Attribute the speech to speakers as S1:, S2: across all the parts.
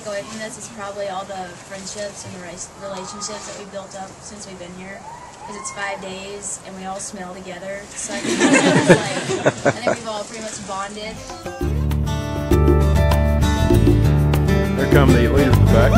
S1: away from this is probably all the friendships and the relationships that we've built up since we've been here. Because it's 5 days and we all smell together. So I think, I think we've all pretty much bonded.
S2: There come the leaders in the back.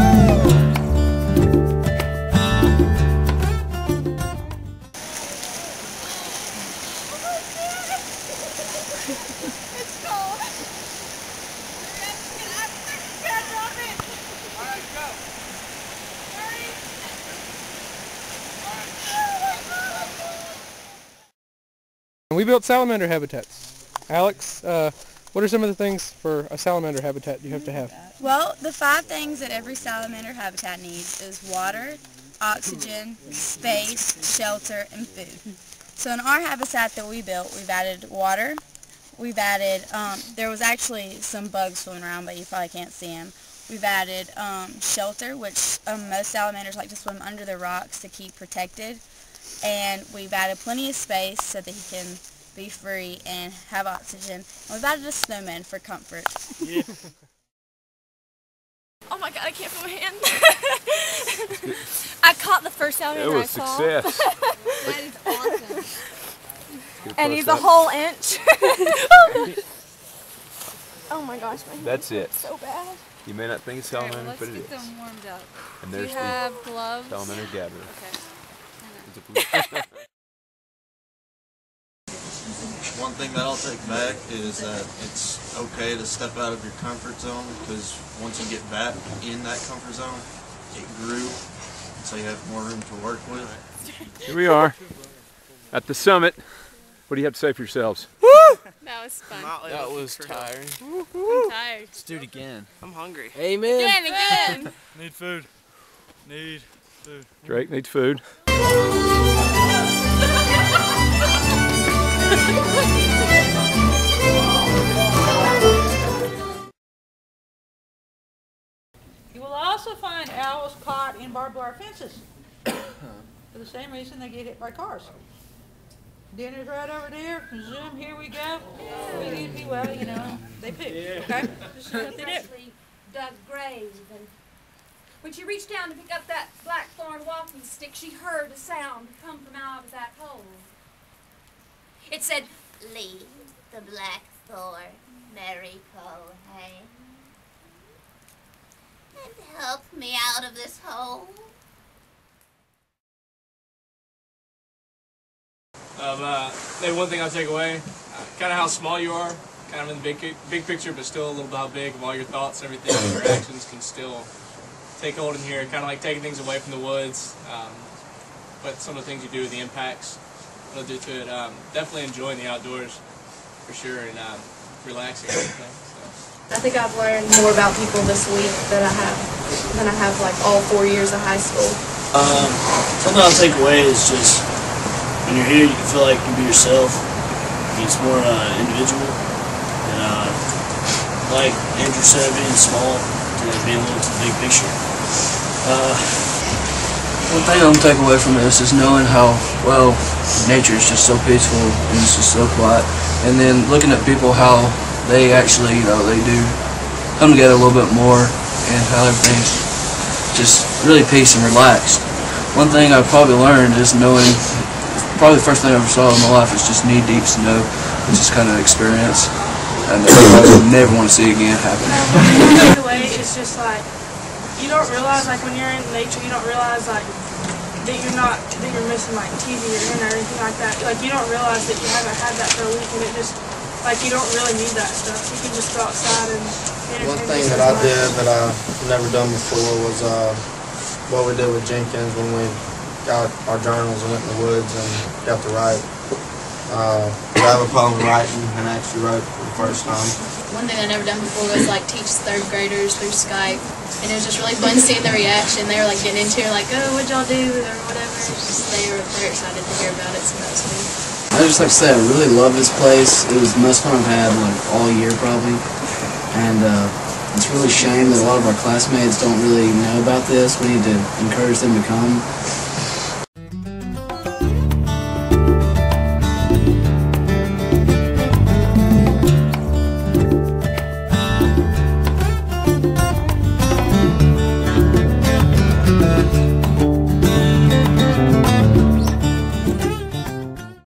S3: We built salamander habitats. Alex, what are some of the things for a salamander habitat you have to have?
S4: Well, the 5 things that every salamander habitat needs is water, oxygen, space, shelter, and food. So in our habitat that we built, we've added water, we've added, there was actually some bugs swimming around, but you probably can't see them. We've added shelter, which most salamanders like to swim under the rocks to keep protected. And we've added plenty of space so that he can be free and have oxygen. And we've added a snowman for comfort.
S5: Yeah. Oh my God, I can't feel my hand. I caught the first salamander I saw.
S2: It was success.
S5: That is awesome. And he's a whole inch. Oh my gosh, my hand
S2: That's it.
S5: so bad.
S2: You may not think it's salamander, but it is.
S6: Let's get them warmed up.
S2: And
S6: Do
S2: there's
S6: you have
S2: the
S6: gloves?
S2: salamander gatherer.
S6: Okay.
S7: One thing that I'll take back is that it's okay to step out of your comfort zone, because once you get back in that comfort zone, it grew, so you have more room to work with.
S2: Here we are at the summit. What do you have to say for yourselves?
S6: That was fun.
S8: That was tiring.
S6: I'm tired.
S8: Let's do it again. I'm hungry.
S3: Amen.
S6: Again.
S9: Need food. Need food.
S2: Drake needs food.
S10: You will also find owls caught in barbed wire fences for the same reason they get hit by cars. Dinner's right over there. Zoom, here we go. Well, you know, they pick. Okay? This is what they do.
S11: Dug grave, and when she reached down to pick up that blackthorn walking stick, she heard a sound come from out of that hole. It said, "Leave the blackthorn, Mary Colhane, and help me out of this hole."
S8: Maybe one thing I'll take away, kind of how small you are, kind of in the big picture, but still a little bit how big of all your thoughts and everything, and your actions can still take hold in here, kind of like taking things away from the woods, but some of the things you do, the impacts it'll do to it. Definitely enjoying the outdoors, for sure, and relaxing and everything. So.
S1: I think I've learned more about people this week than I have like all 4 years of high school.
S12: Something I'll take away is just when you're here, you can feel like you can be yourself. It's more individual, and like Andrew said, being small to being able to the big picture.
S13: One thing I'm taking away from this is knowing how, well, nature is just so peaceful and it's just so quiet. And then looking at people, how they actually, you know, they do come together a little bit more, and how everything's just really peace and relaxed. One thing I probably learned is knowing, probably the first thing I ever saw in my life is just knee-deep snow, which is kind of an experience, and I would never want to see again happen.
S14: The way it's just like, you don't realize, like when you're in nature, you don't realize like that you're missing like TV or internet or anything like that. Like you don't realize that you haven't had that for a week, and it just, like you don't really need that stuff. You can just go outside and entertain
S15: yourself. One thing that I did that I've never done before was what we did with Jenkins when we got our journals and went in the woods and got to write. I have a problem writing and actually wrote for the first time.
S1: One thing I'd never done before was like teach 3rd graders through Skype, and it was just really fun seeing the reaction. They were like getting into it, like, "Oh, what'd y'all do?" or whatever. It's just they were very excited to hear about it, so that was cool.
S13: I just like to say I really love this place. It was the most fun I've had like all year probably, and it's really a shame that a lot of our classmates don't really know about this. We need to encourage them to come.